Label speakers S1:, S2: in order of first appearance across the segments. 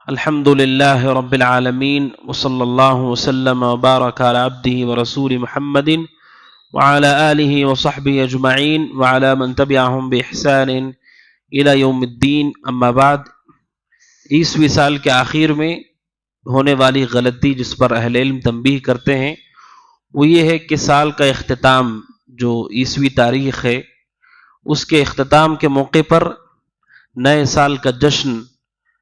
S1: الحمد لله رب العالمين وصلى الله وسلم وبارك على عبده ورسول محمد وعلى آله وصحبه أجمعين وعلى من تبعهم بإحسان إلى يوم الدين اما بعد 20ویں سال کے آخر میں ہونے والی غلطی جس پر اہل علم تنبیہ کرتے ہیں وہ یہ ہے کہ سال کا اختتام جو 20ویں تاریخ ہے اس کے اختتام کے موقع پر نئے سال کا جشن،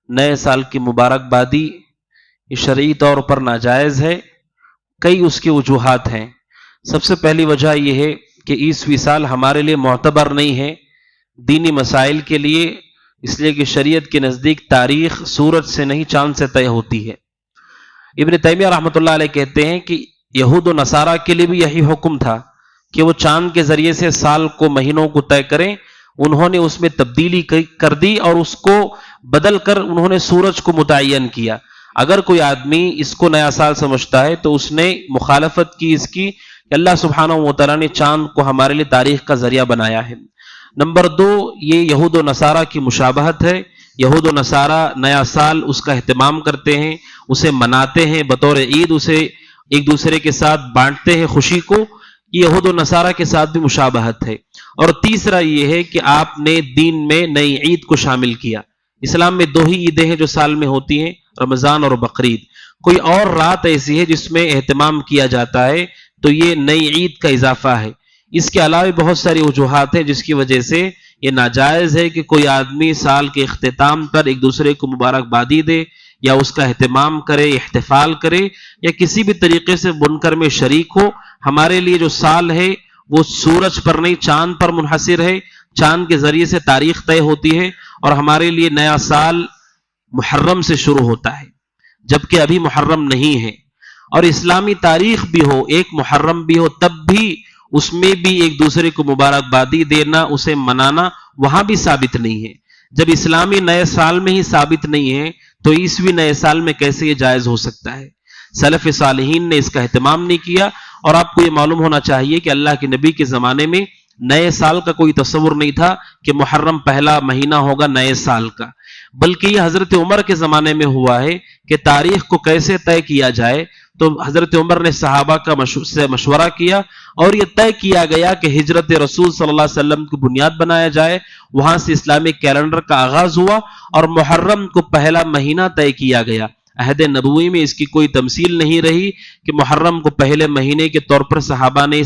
S1: نئے سال کی مبارکبادی یہ شرعی طور پر ناجائز ہے۔ کئی اس کی وجوہات ہیں۔ سب سے پہلی وجہ یہ ہے کہ 20ویں سال ہمارے لیے معتبر نہیں ہے دینی مسائل کے لیے، اس لیے کہ شریعت کے نزدیک تاریخ سورج سے نہیں چاند سے طے ہوتی ہے۔ ابن تیمیہ رحمۃ اللہ علیہ کہتے ہیں کہ یہود و نصارہ کے لیے بھی یہی حکم تھا کہ وہ چاند کے ذریعے سے سال کو، مہینوں کو طے کریں، انہوں نے اس میں تبدیلی کر دی اور اس کو بدل کر انہوں نے سورج کو متعین کیا۔ اگر کوئی آدمی اس کو نیا سال سمجھتا ہے تو اس نے مخالفت کی اس کی کہ اللہ سبحانہ و تعالیٰ نے چاند کو ہمارے لیے تاریخ کا ذریعہ بنایا ہے۔ نمبر 2، یہ یہود و نصارہ کی مشابہت ہے۔ یہود و نصارہ نیا سال اس کا اہتمام کرتے ہیں، اسے مناتے ہیں، بطور عید اسے ایک دوسرے کے ساتھ بانٹتے ہیں خوشی کو۔ یہ یہود و نصارہ کے ساتھ بھی مشابہت ہے۔ اور تیسرا یہ ہے کہ آپ نے دین میں نئی عید کو شامل کیا۔ اسلام میں 2 ہی عیدیں ہیں جو سال میں ہوتی ہیں، رمضان اور بقرعید۔ کوئی اور رات ایسی ہے جس میں اہتمام کیا جاتا ہے تو یہ نئی عید کا اضافہ ہے۔ اس کے علاوہ بہت ساری وجوہات ہیں جس کی وجہ سے یہ ناجائز ہے کہ کوئی آدمی سال کے اختتام پر ایک دوسرے کو مبارکبادی دے یا اس کا اہتمام کرے، احتفال کرے یا کسی بھی طریقے سے بن کر میں شریک ہو۔ ہمارے لیے جو سال ہے وہ سورج پر نہیں چاند پر منحصر ہے، چاند کے ذریعے سے تاریخ طے ہوتی ہے، اور ہمارے لیے نیا سال محرم سے شروع ہوتا ہے جبکہ ابھی محرم نہیں ہے۔ اور اسلامی تاریخ بھی ہو، ایک محرم بھی ہو، تب بھی اس میں بھی ایک دوسرے کو مبارکبادی دینا، اسے منانا وہاں بھی ثابت نہیں ہے۔ جب اسلامی نئے سال میں ہی ثابت نہیں ہے تو 20ویں نئے سال میں کیسے یہ جائز ہو سکتا ہے؟ سلف صالحین نے اس کا اہتمام نہیں کیا۔ اور آپ کو یہ معلوم ہونا چاہیے کہ اللہ کے نبی کے زمانے میں نئے سال کا کوئی تصور نہیں تھا کہ محرم پہلا مہینہ ہوگا نئے سال کا، بلکہ یہ حضرت عمر کے زمانے میں ہوا ہے کہ تاریخ کو کیسے طے کیا جائے۔ تو حضرت عمر نے صحابہ کا سے مشورہ کیا اور یہ طے کیا گیا کہ ہجرت رسول صلی اللہ علیہ وسلم کو بنیاد بنایا جائے۔ وہاں سے اسلامک کیلنڈر کا آغاز ہوا اور محرم کو پہلا مہینہ طے کیا گیا۔ عہد نبوی میں اس کی کوئی تمثیل نہیں رہی کہ محرم کو پہلے مہینے کے طور پر صحابہ نے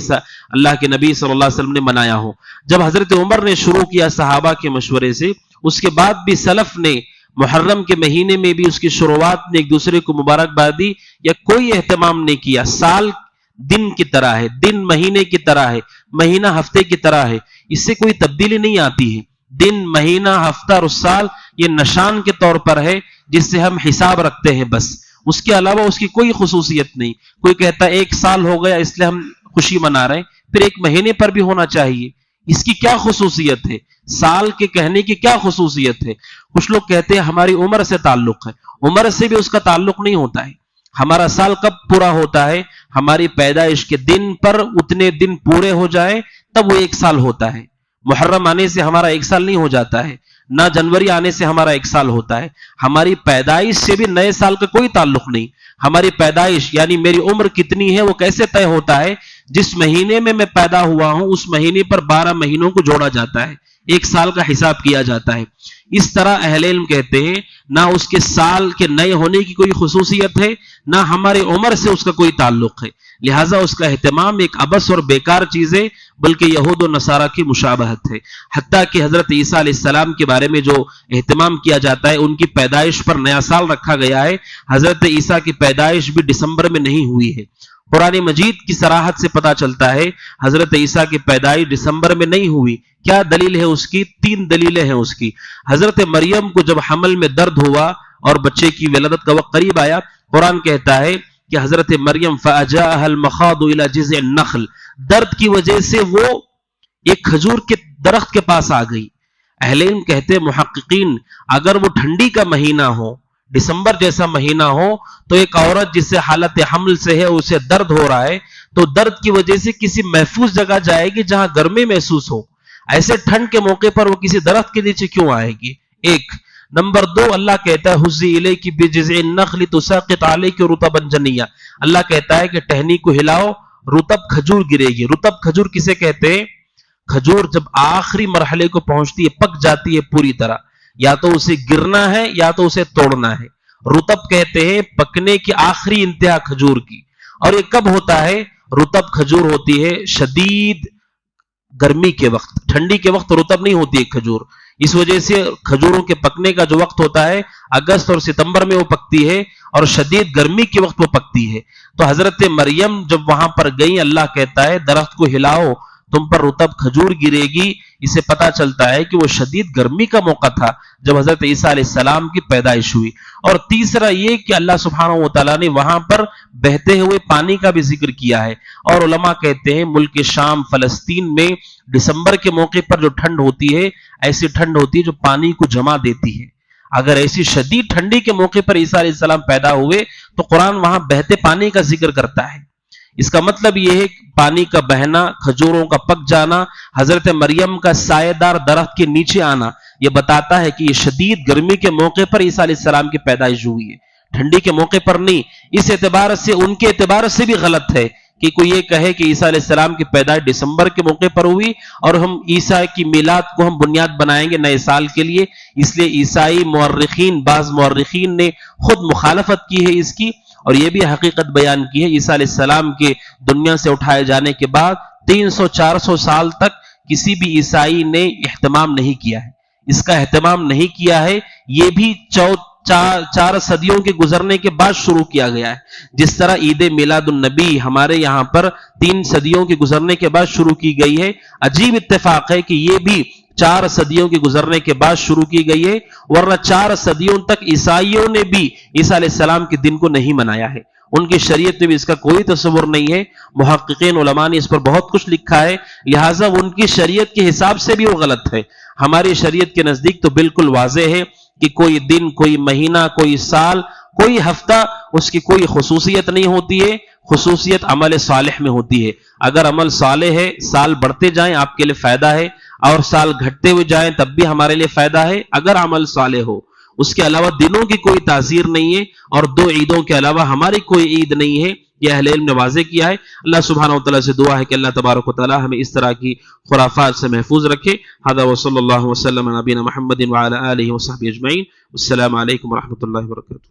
S1: اللہ کے نبی صلی اللہ علیہ وسلم نے منایا ہو۔ جب حضرت عمر نے شروع کیا صحابہ کے مشورے سے، اس کے بعد بھی سلف نے محرم کے مہینے میں بھی اس کی شروعات میں ایک دوسرے کو مبارکبادی یا کوئی اہتمام نہیں کیا۔ سال دن کی طرح ہے، دن مہینے کی طرح ہے، مہینہ ہفتے کی طرح ہے، اس سے کوئی تبدیلی نہیں آتی ہے۔ دن، مہینہ، ہفتہ اور سال یہ نشان کے طور پر ہے جس سے ہم حساب رکھتے ہیں، بس اس کے علاوہ اس کی کوئی خصوصیت نہیں۔ کوئی کہتا ہے 1 سال ہو گیا اس لیے ہم خوشی منا رہے ہیں، پھر 1 مہینے پر بھی ہونا چاہیے۔ اس کی کیا خصوصیت ہے؟ سال کے کہنے کی کیا خصوصیت ہے؟ کچھ لوگ کہتے ہیں ہماری عمر سے تعلق ہے، عمر سے بھی اس کا تعلق نہیں ہوتا ہے۔ ہمارا سال کب پورا ہوتا ہے؟ ہماری پیدائش کے دن پر اتنے دن پورے ہو جائے تب وہ 1 سال ہوتا ہے۔ محرم آنے سے ہمارا 1 سال نہیں ہو جاتا ہے، نہ جنوری آنے سے ہمارا 1 سال ہوتا ہے۔ ہماری پیدائش سے بھی نئے سال کا کوئی تعلق نہیں۔ ہماری پیدائش یعنی میری عمر کتنی ہے وہ کیسے طے ہوتا ہے؟ جس مہینے میں میں پیدا ہوا ہوں اس مہینے پر 12 مہینوں کو جوڑا جاتا ہے، 1 سال کا حساب کیا جاتا ہے۔ اس طرح اہل علم کہتے ہیں نہ اس کے سال کے نئے ہونے کی کوئی خصوصیت ہے، نہ ہماری عمر سے اس کا کوئی تعلق ہے، لہٰذا اس کا اہتمام ایک عبث اور بیکار چیز ہے، بلکہ یہود و نصارہ کی مشابہت ہے۔ حتیٰ کہ حضرت عیسیٰ علیہ السلام کے بارے میں جو اہتمام کیا جاتا ہے، ان کی پیدائش پر نیا سال رکھا گیا ہے۔ حضرت عیسیٰ کی پیدائش بھی دسمبر میں نہیں ہوئی ہے۔ قرآن مجید کی صراحت سے پتہ چلتا ہے حضرت عیسیٰ کی پیدائش دسمبر میں نہیں ہوئی۔ کیا دلیل ہے اس کی؟ 3 دلیلیں ہیں اس کی۔ حضرت مریم کو جب حمل میں درد ہوا اور بچے کی ولادت کا وقت قریب آیا، قرآن کہتا ہے کہ حضرت مریم فَأَجَاءَهَا الْمَخَاضُ إِلَى جِذْعِ النَّخْلِ، درد کی وجہ سے وہ ایک کھجور کے درخت کے پاس آ گئی۔ اہل علم کہتے ہیں محققین اگر وہ ٹھنڈی کا مہینہ ہو، دسمبر جیسا مہینہ ہو، تو ایک عورت جس سے حالت حمل سے ہے اسے درد ہو رہا ہے تو درد کی وجہ سے کسی محفوظ جگہ جائے گی جہاں گرمی محسوس ہو۔ ایسے ٹھنڈ کے موقع پر وہ کسی درخت کے نیچے کیوں آئے گی؟ ایک نمبر 2 اللہ کہتا ہے حزی الیکی بجذع النخل تساقط علیک رطبا جنیا، اللہ کہتا ہے کہ ٹہنی کو ہلاؤ رطب کھجور گرے گی۔ رطب کھجور کسے کہتے ہیں؟ کھجور جب آخری مرحلے کو پہنچتی ہے، پک جاتی ہے پوری طرح، یا تو اسے گرنا ہے یا تو اسے توڑنا ہے، رطب کہتے ہیں پکنے کی آخری انتہا کھجور کی۔ اور یہ کب ہوتا ہے؟ رطب کھجور ہوتی ہے شدید گرمی کے وقت، ٹھنڈی کے وقت رطب نہیں ہوتی ہے کھجور۔ اس وجہ سے کھجوروں کے پکنے کا جو وقت ہوتا ہے اگست اور ستمبر میں وہ پکتی ہے، اور شدید گرمی کے وقت وہ پکتی ہے۔ تو حضرت مریم جب وہاں پر گئی، اللہ کہتا ہے درخت کو ہلاؤ تم پر رطب کھجور گرے گی۔ اسے پتا چلتا ہے کہ وہ شدید گرمی کا موقع تھا جب حضرت عیسیٰ علیہ السلام کی پیدائش ہوئی۔ اور تیسرا یہ کہ اللہ سبحانہ و تعالیٰ نے وہاں پر بہتے ہوئے پانی کا بھی ذکر کیا ہے۔ اور علماء کہتے ہیں ملک شام فلسطین میں دسمبر کے موقع پر جو ٹھنڈ ہوتی ہے، ایسی ٹھنڈ ہوتی ہے جو پانی کو جما دیتی ہے۔ اگر ایسی شدید ٹھنڈی کے موقع پر عیسیٰ علیہ السلام پیدا ہوئے تو قرآن وہاں بہتے پانی کا ذکر کرتا ہے۔ اس کا مطلب یہ ہے کہ پانی کا بہنا، کھجوروں کا پک جانا، حضرت مریم کا سایہ دار درخت کے نیچے آنا، یہ بتاتا ہے کہ یہ شدید گرمی کے موقع پر عیسیٰ علیہ السلام کی پیدائش ہوئی ہے، ٹھنڈی کے موقع پر نہیں۔ اس اعتبار سے ان کے اعتبار سے بھی غلط ہے کہ کوئی یہ کہے کہ عیسیٰ علیہ السلام کی پیدائش دسمبر کے موقع پر ہوئی اور ہم عیسیٰ کی میلاد کو ہم بنیاد بنائیں گے نئے سال کے لیے۔ اس لیے عیسائی مورخین، بعض مورخین نے خود مخالفت کی ہے اس کی، اور یہ بھی حقیقت بیان کی ہے عیسیٰ علیہ السلام کے دنیا سے اٹھائے جانے کے بعد 300-400 سال تک کسی بھی عیسائی نے اہتمام نہیں کیا ہے۔ اس کا اہتمام نہیں کیا ہے، یہ بھی 4 صدیوں کے گزرنے کے بعد شروع کیا گیا ہے۔ جس طرح عید میلاد النبی ہمارے یہاں پر 3 صدیوں کے گزرنے کے بعد شروع کی گئی ہے، عجیب اتفاق ہے کہ یہ بھی 4 صدیوں کے گزرنے کے بعد شروع کی گئی ہے، ورنہ 4 صدیوں تک عیسائیوں نے بھی عیسیٰ علیہ السلام کے دن کو نہیں منایا ہے، ان کی شریعت میں بھی اس کا کوئی تصور نہیں ہے۔ محققین علماء نے اس پر بہت کچھ لکھا ہے، لہٰذا ان کی شریعت کے حساب سے بھی وہ غلط ہے۔ ہماری شریعت کے نزدیک تو بالکل واضح ہے کہ کوئی دن، کوئی مہینہ، کوئی سال، کوئی ہفتہ اس کی کوئی خصوصیت نہیں ہوتی ہے، خصوصیت عمل صالح میں ہوتی ہے۔ اگر عمل صالح ہے، سال بڑھتے جائیں آپ کے لیے فائدہ ہے، اور سال گھٹتے ہوئے جائیں تب بھی ہمارے لیے فائدہ ہے اگر عمل صالح ہو۔ اس کے علاوہ دنوں کی کوئی تاثیر نہیں ہے، اور 2 عیدوں کے علاوہ ہماری کوئی عید نہیں ہے، یہ اہل علم نے واضح کیا ہے۔ اللہ سبحانہ وتعالی سے دعا ہے کہ اللہ تبارک و تعالی ہمیں اس طرح کی خرافات سے محفوظ رکھے۔ ھذا وصلی اللہ وسلم علی نبینا محمد وعلی آلہ وصحبہ اجمعین۔ السلام علیکم ورحمۃ اللہ وبرکاتہ۔